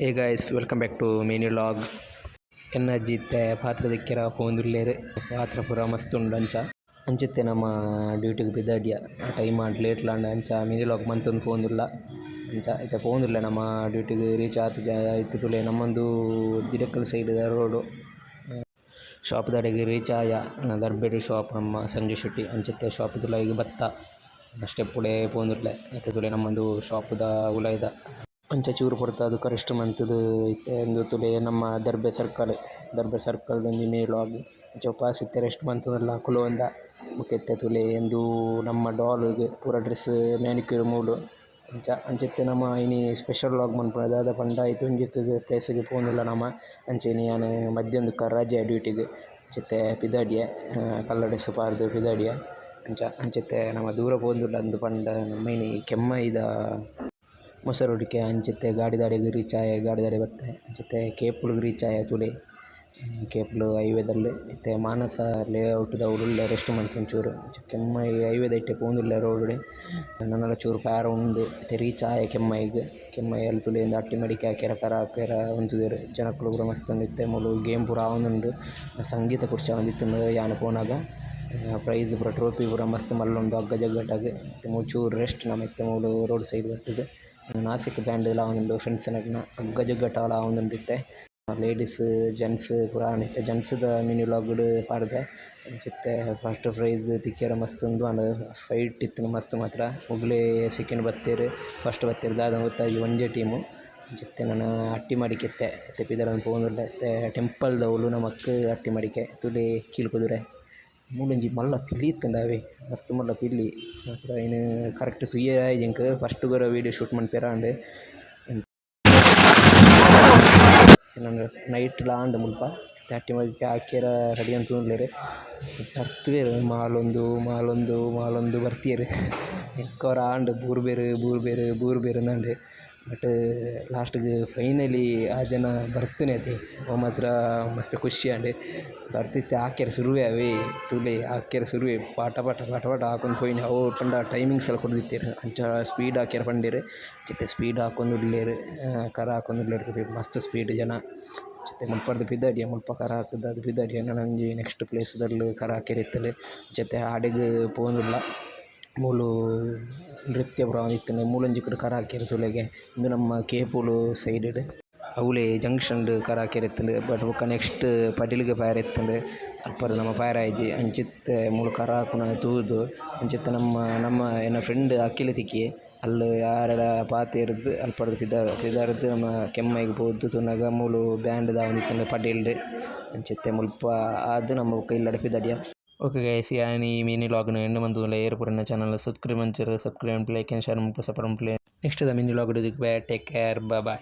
Hey guys, welcome back to mini log. ಎನ್ನಜ್ಜಿತ್ತೆ ಪಾತ್ರ ದಿಕ್ಕಿರ ಪೋಂದುಲ್ಲೇರು ಪಾತ್ರ ಪೂರ ಮಸ್ತ್ ಉಂಡು ಅಂಚಿತ್ತೆ ನಮ್ಮ ಡ್ಯೂಟಿಗೆ ಬಿದ್ದಾಡಿಯ ಟೈಮ್ ಆಡ್ ಲೇಟ್ ಲಾಂಡ ಅಂಚ ಮಿನಿ ಲಾಗ್ ಮಂತೊಂದು ಪೋಂದುಲ್ಲ ಅಂಚ ಇತ್ತೆ ಪೋಂದುಲ್ಲ ನಮ್ಮ ಡ್ಯೂಟಿಗೆ ರೀಚ್ ಇತ್ತು ತುಲೆ ನಮ್ಮೊಂದು ದಿಡಕ್ಕಲ್ ಸೈಡ್ ರೋಡು ಶಾಪ್ ದಾಡೆಗೆ ರೀಚ್ ಆಯ ದರ್ಬೇಡು ಶಾಪ್ ನಮ್ಮ ಸಂಜು ಶೆಟ್ಟಿ ಅಂಚಿತ್ತೆ ಶಾಪ್ ತುಲ ಈಗ ಬತ್ತ ಸ್ಟೆಪ್ಪುಡೆ ಪೋಂದುರ್ಲೆ ಇತ್ತೆ ತುಲೆ ನಮ್ಮೊಂದು ಶಾಪ್ದ ಉಲಾಯ್ದ ಅಂಚ ಚೂರು ಪೊರ್ತು ಅದು ಕರೆಸ್ಟ್ ಮಂತುದು ಇತ್ತೆ ಒಂದು ತುಲೆ ನಮ್ಮ ದರ್ಬೆ ಸರ್ಕಲ್ದೊಂದು ಮೇಲು ಆಗಿ ಅಂಚ ಪಾಸ್ ಇತ್ತೆ ರೆಸ್ಟ್ ಮಂತುದಲ್ಲ ಕುಲೋಂದ ಮುಖ್ಯತ್ತೆ ತುಲೆ ಎಂದು ನಮ್ಮ ಡಾಲ್ಗೆ ಪೂರ ಡ್ರೆಸ್ ಮ್ಯಾನಿಕ್ಯೂರ್ ಮೂಲು ಅಂಚಿತ್ತೆ ನಮ್ಮ ಇನಿ ಸ್ಪೆಷಲ್ ಲಾಗ್ ಮನ್ಪುನ ದಾದ ಪಂಡ ಆಯ್ತು ಒಂಜಿತ್ತದು ಪ್ಲೇಸಿಗೆ ಪೋಂದಿಲ್ಲ ನಮ್ಮ ಅಂಚೆನಿ ನಾನು ಮಧ್ಯಾಹ್ನ ರಜೆ ಡ್ಯೂಟಿಗೆ ಅಂಚಿತ್ತೆ ಪಿದಾಡಿಯ ಕಲ್ಲ ಡ್ರೆಸ್ ಪಾರ್ದು ಪಿದಾಡಿಯ ಅಂಚಿತ್ತೆ ನಮ್ಮ ದೂರ ಪೋಂದಿಲ್ಲ ಅಂದು ಪಂಡ ನಮ್ಮ ಇನಿ ಕೆಮ್ಮೈದ ಮೊಸರೊಡಿಕೆ ಅಂಚಿತ್ತೆ ಗಾಡಿ ದಾಡೆಗೆ ರೀಚ್ ಆಯ ಗಾಡಿ ದಾಡೆ ಬತ್ತೆ ಅಂಚಿತ್ತೆ ಕೇಪುಳಿಗೆ ರೀಚ್ ಆಯ ತುಲೆ ಕೇಪುಲು ಹೈವೇದಲ್ಲಿ ಇತ್ತೆ ಮಾನಸ ಲೇಔಟ್ದ ಉರುಳ್ಳೆ ರೆಸ್ಟ್ ಮಂತೊಂಚೂರು ಕೆಮ್ಮೈ ಹೈವೇದ ಇಟ್ಟೆ ಪೋಂದುಲ್ಲೆ ರೋಡುಡೆ ನನ್ನಲ ಚೂರು ಪ್ಯಾರ ಉಂಡು ಇತ್ತೆ ರೀಚ್ ಆಯ ಕೆಮ್ಮೈ ಅಲ್ಲಿ ತುಲೆಯಿಂದ ಅಟ್ಟಿ ಮಡಿಕೆ ಹಾಕ್ಯಾರ ಕರ ಹಾಕ್ಯಾರ ಒಂತುದೆರ್ ಜನಕ್ಕುಲು ಪೂರ ಮಸ್ತ್ ಉಂಡು ಇತ್ತೆ ಮೂಲು ಗೇಮ್ ಪೂರ ಆವೊಂದುಂಡು ಸಂಗೀತ ಕುರ್ಚ ಒಂದಿತ್ತುಂಡು ಯಾನ್ ಪೋನಾಗ ಪ್ರೈಸ್ ಪೂರ ಟ್ರೋಫಿ ಪೂರ ಮಸ್ತ್ ಮಲ್ಲುಂಡು ಅಗ್ಗ ಜಗ್ಗಟಾಗ್ ಇತ್ತೆ ಮೂಲು ಚೂರು ರೆಸ್ಟ್ ನಮ್ಮ ಇತ್ತೆ ಮೂಲು ರೋಡ್ ಸೈಡ್ ಬರ್ತದೆ ನಾಸಿಕ್ ಬ್ಯಾಂಡ್ ಆವೊಂದುಂಡು ಫ್ರೆಂಡ್ಸ್ ನಗ್ನ ಅಗ್ಗ ಜಗ್ಗಟಾಲ ಆವೊಂದುಂಡು ಇತ್ತೆ ಲೇಡೀಸ್ ಜೆಂಟ್ಸ್ ಪೂರ ಆಂಡ್ ಜೆಂಟ್ಸ್ದ ಮಿನಿ ವ್ಲಾಗ್ಡ್ ಪಾಡ್ದೆ ಅಂಚಿತ್ತೆ ಫಸ್ಟ್ ಪ್ರೈಸ್ ತಿಕ್ಕ್ಯಾರ ಮಸ್ತ್ ಉಂಡು ಆಂಡ್ ಫೈಟ್ ಇತ್ತಿನ ಮಸ್ತ್ ಮಾತ್ರ ಮುಗ್ಲೇ ಸೆಕೆಂಡ್ ಬತ್ತೇರು ಫಸ್ಟ್ ಬತ್ತೇರು ದಾದ ಗೊತ್ತಾಗಿ ಒಂಜೇ ಟೀಮು ಅಂಚಿತ್ತೆ ನಾನು ಅಟ್ಟಿ ಮಡಿಕೆ ಇತ್ತೆ ಪಿದರನ್ನು ಪೋಂದುಲ್ಲೆ ಇತ್ತೆ ಟೆಂಪಲ್ದ ಉಲು ನಮಕ್ ಅಟ್ಟಿ ಮಡಿಕೆ ತುಲೆ ಕೀಳ್ಕುದುರೆ ಮೂಲೊಂಜಿ ಮಲ್ಲ ಪಿಲಿ ಇತ್ತಂಡಾವೆ ಮಸ್ತ್ ಮಲ್ಲ ಪಿಲಿ ಮಾತ್ರ ಇನ್ನು ಕರೆಕ್ಟ್ ತುಯ್ಯ ಆಯ್ಜಿಂಕ್ ಫಸ್ಟ್ ಗೊರ ವೀಡಿಯೋ ಶೂಟ್ ಮನ್ಪೆರ ಆಂಡ್ ನಾನು ನೈಟ್ ಲಾಂಡ್ ಮುಲ್ಪ ಅಟ್ಟಿ ಮಡಿಕೆ ಹಾಕ್ಯರ ರೆಡಿ ಅಂತ ತೂನ್ಲೇರು ತರ್ತಿವೇರು ಮಾಲೊಂದು ಬರ್ತಿಯರು ಎಕ್ಕವರ ಆಂಡ್ ಬೂರ್ಬೇರು ನಂಡೆ ಬಟ್ ಲಾಸ್ಟ್ಗೆ ಫೈನಲಿ ಆ ಜನ ಬರ್ತೇನೆ ಅದೇ ಅವು ಮಾತ್ರ ಮಸ್ತ್ ಖುಷಿ ಆಂಡ್ ಬರ್ತಿತ್ತೆ ಹಾಕ್ಯಾರ ಶುರುವೇ ಅವೇ ತುಲೆ ಹಾಕ್ಯಾರ ಶುರುವೇ ಪಾಟ ಹಾಕೊಂಡು ಪೋಯಿನಿ ಅವು ಪಂಡ ಟೈಮಿಂಗ್ಸ್ ಎಲ್ಲ ಕೊಡ್ದಿತ್ತೇರು ಅಂಚ ಸ್ಪೀಡ್ ಹಾಕ್ಯಾರ ಪಂಡೇರು ಚಿತ್ತೆ ಸ್ಪೀಡ್ ಹಾಕೊಂಡು ಇಡ್ಲೇರು ಕರ ಹಾಕೊಂಡು ಇಡ್ಲೇರು ಮಸ್ತ್ ಸ್ಪೀಡ್ ಜನ ಚಿತ್ತೆ ಮುಲ್ಪರ್ದು ಪಿದಾಡಿಯ ಮುಲ್ಪ ಕರ ಹಾಕುದು ಅದು ಪಿದಾಡಿಯ ನನಂಜಿ ನೆಕ್ಸ್ಟ್ ಪ್ಲೇಸ್ದಲ್ಲಿ ಕರ ಹಾಕ್ಯಾರ ಇತ್ತಲೆ ಜೊತೆ ಹಾಡಿಗೆ ಪೋಂದುಲ್ಲ ಮೂಲು ನೃತ್ಯ ಪೂರ ಇತ್ತಂಡೆ ಮೂಲೊಂಜಿ ಕಡೆ ಕರ ಹಾಕ್ಯಾರ ತುಲೆಗೆ ಇಂದು ನಮ್ಮ ಕೇಪುಲು ಸೈಡ್ ಅವಳೆ ಜಂಕ್ಷನ್ಡ್ ಕರ ಹಾಕ್ಯಾರ ಇತ್ತಂಡೆ ಬಟ್ ಬೊಕ್ಕ ನೆಕ್ಸ್ಟ್ ಪಟಿಲಿಗೆ ಫೈರ್ ಇತ್ತಂಡೆ ಅಲ್ಪರು ನಮ್ಮ ಫೈರ್ ಆಯ್ಜಿ ಅಂಚಿತ್ತೆ ಮೂಲು ಕರ ಹಾಕುನ ತೂದು ಅಂಚಿತ್ತೆ ನಮ್ಮ ಎನ್ನ ಫ್ರೆಂಡ್ ಅಕ್ಕಿಲೆ ತಿಕ್ಕಿ ಅಲ್ಲಿ ಯಾರ ಪಾತೆರ್ದು ಅಲ್ಪರ್ದು ಪಿದಾರ್ದು ನಮ್ಮ ಕೆಮ್ಮೈಗೆ ಪೋದು ತುನಗ ಮೂಲು ಬ್ಯಾಂಡ್ ದಾವೊಂದಿತ್ತಂಡೆ ಪಟೇಲ್ಡ್ ಅಂಚಿತ್ತೆ ಮುಲ್ಪ ಆದ್ ನಮ್ಮ ಬೊಕ್ಕ ಇಲ್ಲಡ ಪಿದಾಡಿಯ ಓಕೆ ಗೈಸ್ ಯಾನ್ ಈ ಮಿನಿ ಲಾಗ್ನ ಎಂಡ್ ಮಂತುಲ ಏರ್ಪುರನ ಚಾನಲ್ ಸಬ್ಸ್ಕ್ರೈಬ್ ಮಂಚರು ಸಬ್ಸ್ಕ್ರೈಬ್ ಲೈಕ್ ಆ್ಯಂಡ್ ಶೇರ್ ಮಂಪು support please next the mini vlog ಡು ದಿಕ್ಬೆ ಟೇಕ್ ಕೇರ್ ಬಾಯ್